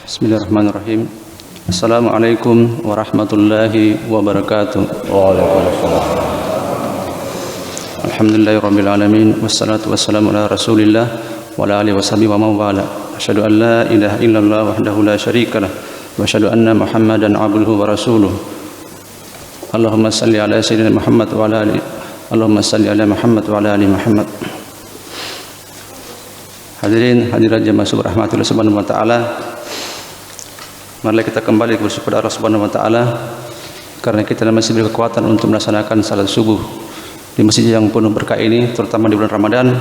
Bismillahirrahmanirrahim. Assalamualaikum warahmatullahi wabarakatuh. Waalaikumsalam. Alhamdulillahirabbil alamin wassalatu wassalamu ala Rasulillah wa ala alihi washabihi wa man wala. Asyhadu an la ilaha illallah wahdahu la syarikalah wa asyhadu anna Muhammadan abduhu wa rasuluh. Allahumma shalli ala sayyidina Muhammad wa ala ali Allahumma shalli ala Muhammad wa ala ali Muhammad. Hadirin hadirat jemaah rahmatillah subhanahu wa ta'ala, mari kita kembali bersyukur Allah subhanahu wa ta'ala karena kita masih diberi kekuatan untuk melaksanakan salat subuh di masjid yang penuh berkah ini, terutama di bulan Ramadan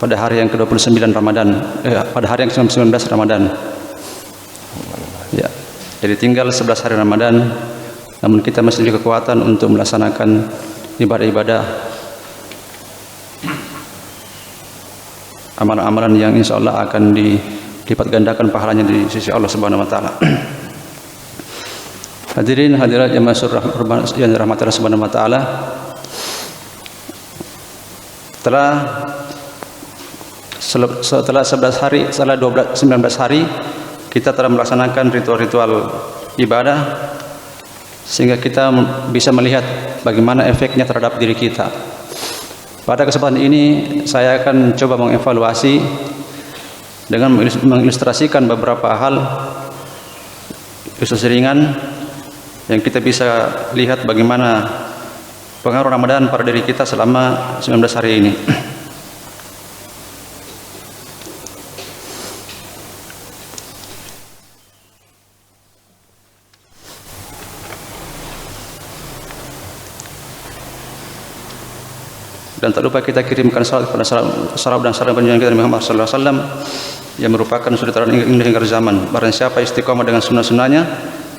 pada hari yang ke-29 Ramadan, pada hari yang ke-19 Ramadan ya. Jadi tinggal 11 hari Ramadan, namun kita masih diberi kekuatan untuk melaksanakan ibadah-ibadah, amalan-amalan yang insya Allah akan dilipat gandakan pahalanya di sisi Allah Subhanahu Wa Taala. Hadirin hadirat yang dirahmati Allah Subhanahu Wa Taala, setelah 11 hari, setelah 19 hari kita telah melaksanakan ritual-ritual ibadah sehingga kita bisa melihat bagaimana efeknya terhadap diri kita. Pada kesempatan ini saya akan coba mengevaluasi dengan mengilustrasikan beberapa hal, ilustrasi ringan yang kita bisa lihat bagaimana pengaruh Ramadan pada diri kita selama 19 hari ini. Dan tak lupa kita kirimkan salat kepada salawat dan salam penjualan kita Muhammad sallallahu alaihi wasallam yang merupakan suri teladan hingga zaman. Barang siapa istiqomah dengan sunnah-sunnahnya,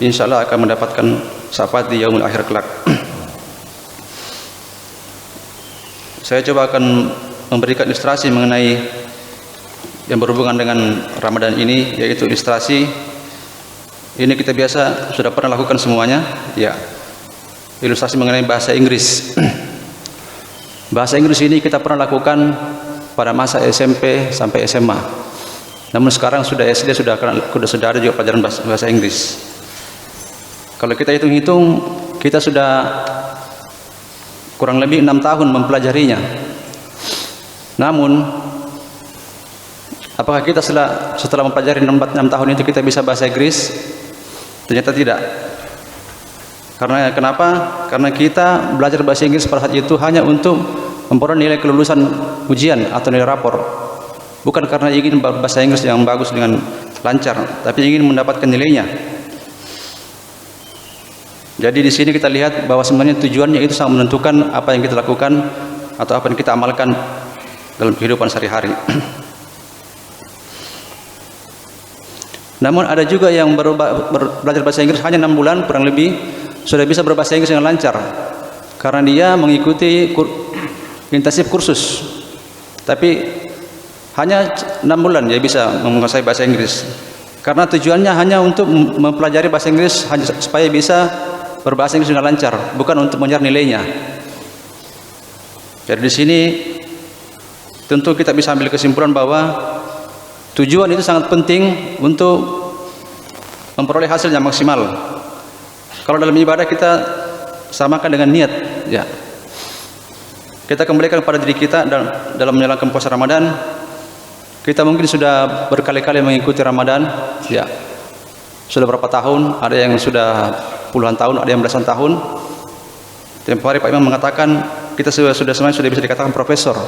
insyaallah akan mendapatkan syafaat di yaumul akhir kelak. Saya coba akan memberikan ilustrasi mengenai yang berhubungan dengan Ramadan ini, yaitu ilustrasi ini kita biasa sudah pernah lakukan semuanya ya. Ilustrasi mengenai bahasa Inggris. Bahasa Inggris ini kita pernah lakukan pada masa SMP sampai SMA. Namun sekarang sudah SD sudah ada juga pelajaran bahasa Inggris. Kalau kita hitung-hitung, kita sudah kurang lebih 6 tahun mempelajarinya. Namun apakah kita setelah mempelajari 6 tahun itu kita bisa bahasa Inggris? Ternyata tidak. Karena kenapa? Karena kita belajar bahasa Inggris pada saat itu hanya untuk memperoleh nilai kelulusan ujian atau nilai rapor, bukan karena ingin bahasa Inggris yang bagus dengan lancar, tapi ingin mendapatkan nilainya. Jadi di sini kita lihat bahwa sebenarnya tujuannya itu sangat menentukan apa yang kita lakukan atau apa yang kita amalkan dalam kehidupan sehari-hari. Namun ada juga yang belajar bahasa Inggris hanya 6 bulan kurang lebih sudah bisa berbahasa Inggris dengan lancar karena dia mengikuti intensif kursus, tapi hanya 6 bulan dia bisa menguasai bahasa Inggris karena tujuannya hanya untuk mempelajari bahasa Inggris supaya bisa berbahasa Inggris dengan lancar, bukan untuk mengejar nilainya. Jadi di sini tentu kita bisa ambil kesimpulan bahwa tujuan itu sangat penting untuk memperoleh hasil yang maksimal. Kalau dalam ibadah kita samakan dengan niat ya. Kita kembalikan kepada diri kita dalam menjalankan puasa Ramadan. Kita mungkin sudah berkali-kali mengikuti Ramadan ya. Sudah berapa tahun, ada yang sudah puluhan tahun, ada yang belasan tahun. Tempo hari Pak Imam mengatakan kita semuanya sudah bisa dikatakan profesor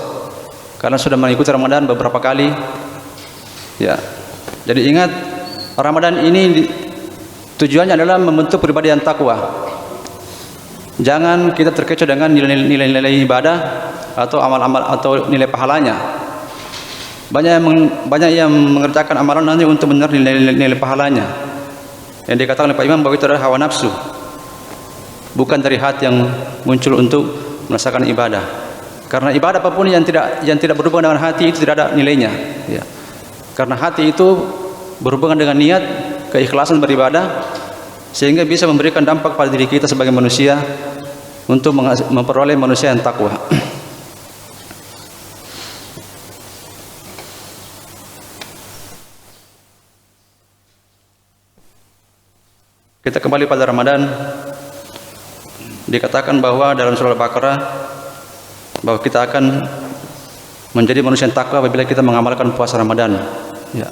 karena sudah mengikuti Ramadan beberapa kali ya. Jadi ingat, Ramadan ini tujuannya adalah membentuk pribadi yang takwa. Jangan kita terkecoh dengan nilai-nilai ibadah atau amal-amal atau nilai pahalanya. Banyak yang mengerjakan amalan hanya untuk benar nilai pahalanya. Yang dikatakan oleh Pak Imam bahwa itu adalah hawa nafsu, bukan dari hati yang muncul untuk melaksanakan ibadah. Karena ibadah apapun yang tidak berhubungan dengan hati itu tidak ada nilainya. Ya. Karena hati itu berhubungan dengan niat, keikhlasan beribadah, sehingga bisa memberikan dampak pada diri kita sebagai manusia untuk memperoleh manusia yang takwa. Kita kembali pada Ramadan. Dikatakan bahwa dalam surah Al-Baqarah bahwa kita akan menjadi manusia yang takwa apabila kita mengamalkan puasa Ramadan. Ya.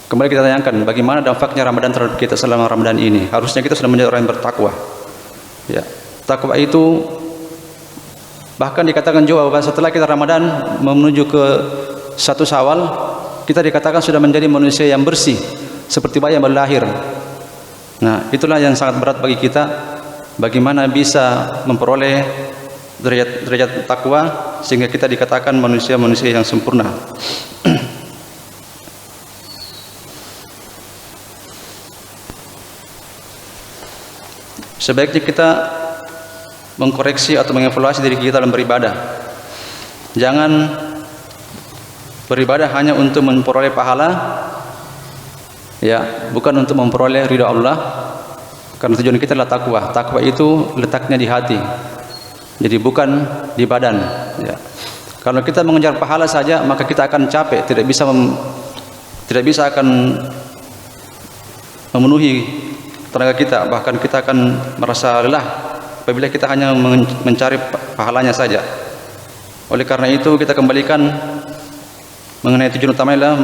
Kembali kita tanyakan bagaimana dampaknya Ramadan terhadap kita selama Ramadan ini. Harusnya kita sudah menjadi orang yang bertakwa. Ya. Takwa itu bahkan dikatakan juga bahwa setelah kita Ramadan menuju ke 1 Syawal, kita dikatakan sudah menjadi manusia yang bersih seperti bayi yang baru lahir. Nah, itulah yang sangat berat bagi kita, bagaimana bisa memperoleh derajat takwa sehingga kita dikatakan manusia-manusia yang sempurna. Sebaiknya kita mengkoreksi atau mengevaluasi diri kita dalam beribadah. Jangan beribadah hanya untuk memperoleh pahala, ya, bukan untuk memperoleh ridha Allah. Karena tujuan kita adalah takwa. Takwa itu letaknya di hati, jadi bukan di badan. Ya. Kalau kita mengejar pahala saja, maka kita akan capek, tidak bisa akan memenuhi tenaga kita, bahkan kita akan merasa lelah apabila kita hanya mencari pahalanya saja. Oleh karena itu kita kembalikan mengenai tujuan utama adalah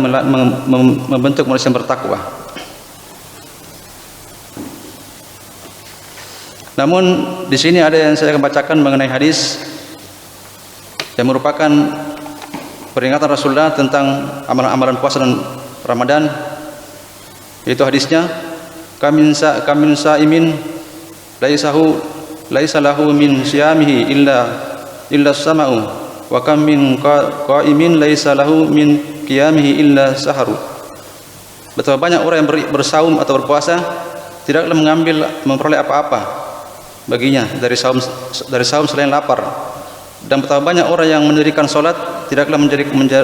membentuk manusia yang bertakwa. Namun di sini ada yang saya akan bacakan mengenai hadis yang merupakan peringatan Rasulullah tentang amalan-amalan puasa dan Ramadan. Itu hadisnya, kamin sa'imin laisa lahu min siyamihi illa sama'u wa kam min qa'imin laisa lahu min qiyamihi illa saharu. Betapa banyak orang yang bersaum atau berpuasa tidaklah memperoleh apa-apa baginya dari saum selain lapar, dan betapa banyak orang yang mendirikan salat tidaklah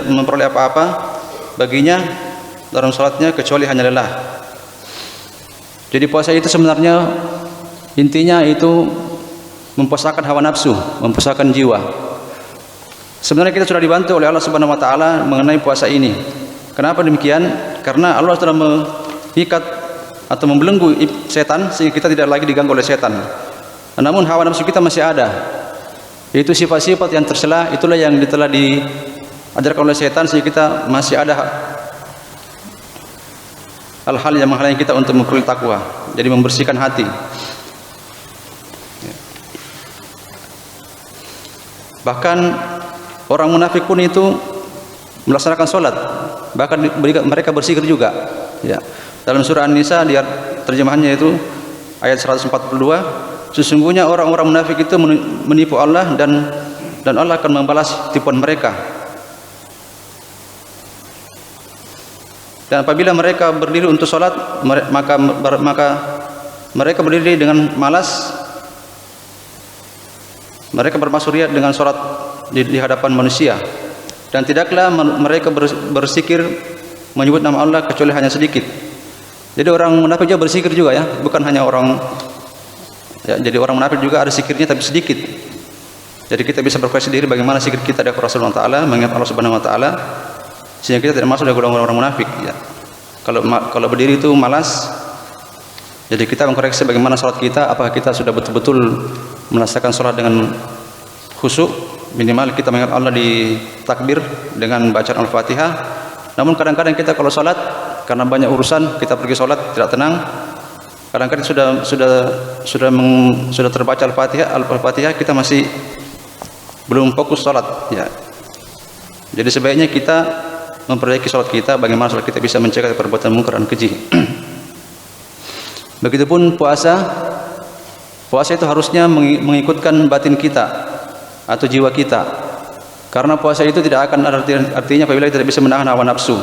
memperoleh apa-apa baginya dalam salatnya kecuali hanya lelah. Jadi puasa itu sebenarnya intinya itu mempuasakan hawa nafsu, mempuasakan jiwa. Sebenarnya kita sudah dibantu oleh Allah Subhanahu wa taala mengenai puasa ini. Kenapa demikian? Karena Allah sudah mengikat atau membelenggu setan sehingga kita tidak lagi diganggu oleh setan. Namun hawa nafsu kita masih ada. Itu sifat-sifat yang tercela, itulah yang telah diajarkan oleh setan sehingga kita masih ada hal-hal yang menghalangi kita untuk memperoleh takwa. Jadi membersihkan hati. Bahkan orang munafik pun itu melaksanakan sholat, bahkan mereka berzikir juga. Ya. Dalam surah An-Nisa terjemahannya itu ayat 142, sesungguhnya orang-orang munafik itu menipu Allah dan Allah akan membalas tipuan mereka. Dan apabila mereka berdiri untuk sholat, maka mereka berdiri dengan malas. Mereka bermaksud dengan sholat di hadapan manusia, dan tidaklah mereka berzikir menyebut nama Allah kecuali hanya sedikit. Jadi orang munafik juga berzikir juga, ya, bukan hanya orang. Ya, jadi orang munafik juga ada zikirnya tapi sedikit. Jadi kita bisa berkoreksi diri bagaimana zikir kita dari Rasulullah Taala, mengingat Allah Subhanahu Wa Taala, sehingga kita tidak masuk dari golongan orang munafik. Ya. Kalau berdiri itu malas, jadi kita mengkoreksi bagaimana sholat kita, apakah kita sudah betul-betul melaksanakan sholat dengan khusyuk, minimal kita mengingat Allah di takbir dengan bacaan Al-Fatihah. Namun kadang-kadang kita kalau sholat karena banyak urusan, kita pergi sholat tidak tenang. Kadang-kadang sudah terbaca Al-Fatihah, kita masih belum fokus sholat. Ya. Jadi sebaiknya kita memperbaiki sholat kita, bagaimana sholat kita bisa mencegah perbuatan mungkar dan keji. Begitupun puasa itu harusnya mengikutkan batin kita atau jiwa kita, karena puasa itu tidak akan ada artinya apabila kita tidak bisa menahan hawa nafsu,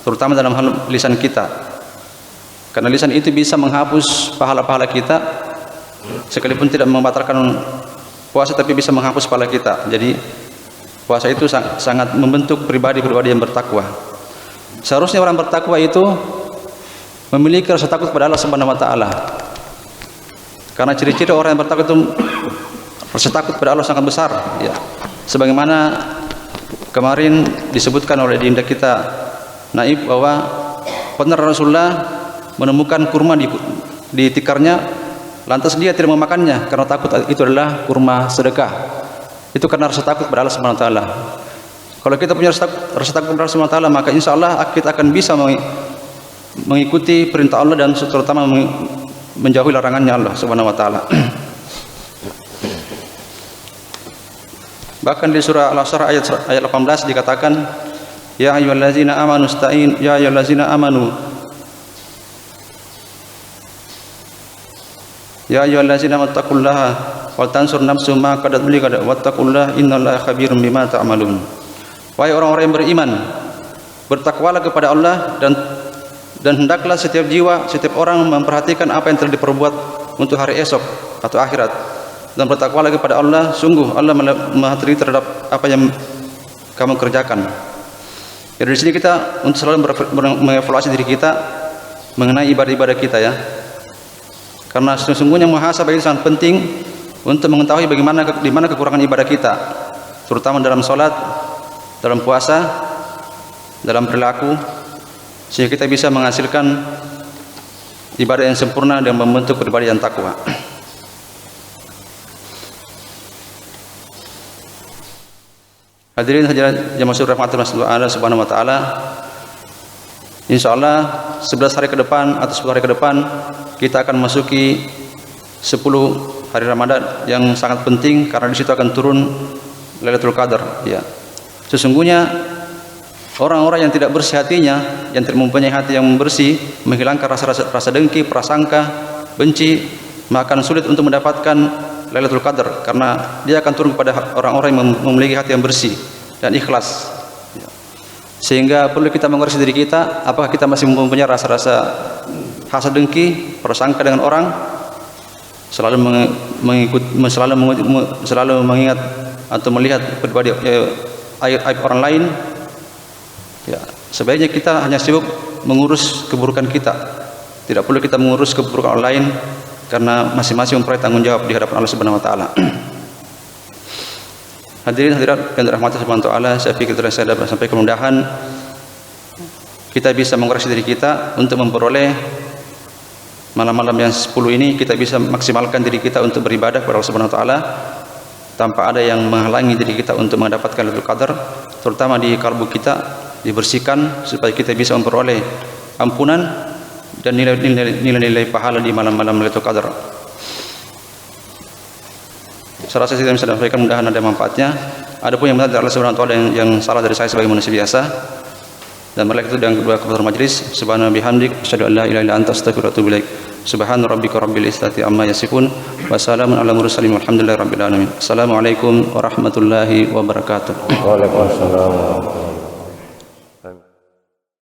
terutama dalam hal lisan kita, karena lisan itu bisa menghapus pahala-pahala kita, sekalipun tidak membatalkan puasa tapi bisa menghapus pahala kita. Jadi puasa itu sangat membentuk pribadi-pribadi yang bertakwa. Seharusnya orang bertakwa itu memiliki rasa takut pada Allah Subhanahu wa taala. Karena ciri-ciri orang yang bertakwa itu rasa takut pada Allah sangat besar, ya. Sebagaimana kemarin disebutkan oleh dinda kita Naib bahwa pernah Rasulullah menemukan kurma di tikarnya, lantas dia tidak memakannya karena takut itu adalah kurma sedekah. Itu karena rasa takut kepada Allah Subhanahu wa taala. Kalau kita punya rasa takut kepada Allah Subhanahu wa taala, maka insya Allah kita akan bisa mengikuti perintah Allah dan terutama menjauhi larangannya Allah Subhanahu wa taala. Bahkan di surah Al-Asr ayat 18 dikatakan, ya ayyuhallazina amanu ista'in, ya ayyuhallazina amanu, ya ayyuhallazina wattaqullaha wal tansur nafsum ma qaddat liqad wattaqullaha innallaha khabirum bima ta'malun. Wahai orang-orang yang beriman, bertakwalah kepada Allah dan hendaklah setiap jiwa, setiap orang memperhatikan apa yang telah diperbuat untuk hari esok atau akhirat, dan bertakwalah kepada Allah, sungguh Allah Maha teliti terhadap apa yang kamu kerjakan. Ya, dari sini kita untuk selalu mengevaluasi diri kita mengenai ibadah-ibadah kita ya. Karena sesungguhnya muhasabah itu sangat penting untuk mengetahui di mana kekurangan ibadah kita, terutama dalam sholat, dalam puasa, dalam perilaku, sehingga kita bisa menghasilkan ibadah yang sempurna dan membentuk pribadi yang takwa. Hadirin hadirat yang masuk rahmatul Allah Subhanahu wa taala. Insyaallah 11 hari ke depan atau 10 hari ke depan kita akan memasuki 10 hari Ramadan yang sangat penting karena di situ akan turun Lailatul Qadar ya. Sesungguhnya orang-orang yang tidak bersih hatinya, yang tidak mempunyai hati yang bersih, menghilangkan rasa dengki, prasangka, benci, maka akan sulit untuk mendapatkan Lailatul Qadar karena dia akan turun kepada orang-orang yang memiliki hati yang bersih dan ikhlas. Sehingga perlu kita mengoreksi diri kita, apakah kita masih mempunyai rasa-rasa hasad dengki, prasangka dengan orang, selalu mengingat atau melihat pribadi aib orang lain. Ya, sebaiknya kita hanya sibuk mengurus keburukan kita. Tidak perlu kita mengurus keburukan orang lain karena masing-masing mempunyai tanggung jawab di hadapan Allah Subhanahu wa taala. Hadirin hadirat yang dirahmati Subhanahu wa taala, saya pikir telah saya dapat sampai kemudahan kita bisa mengoreksi diri kita untuk memperoleh malam-malam yang 10 ini, kita bisa maksimalkan diri kita untuk beribadah kepada Allah Subhanahu wa taala tanpa ada yang menghalangi diri kita untuk mendapatkan Lailatul Qadar, terutama di kalbu kita dibersihkan supaya kita bisa memperoleh ampunan dan nilai-nilai pahala di malam-malam Lailatul Qadar. Saya rasa saya bisa sampaikan, mudah-mudahan ada manfaatnya. Adapun yang benar dari Allah Subhanahu wa taala yang salah dari saya sebagai manusia biasa. Dan mereka itu yang kedua kepada majelis, subhanallahi bihamdik, asyhadu an la ilaha illa anta, astaghfiruka wa atubu ilaik. Subhana rabbika rabbil izzati amma yasifun, wa salamun ala mursalin, walhamdulillahi rabbil alamin. Assalamualaikum warahmatullahi wabarakatuh. Waalaikumsalam.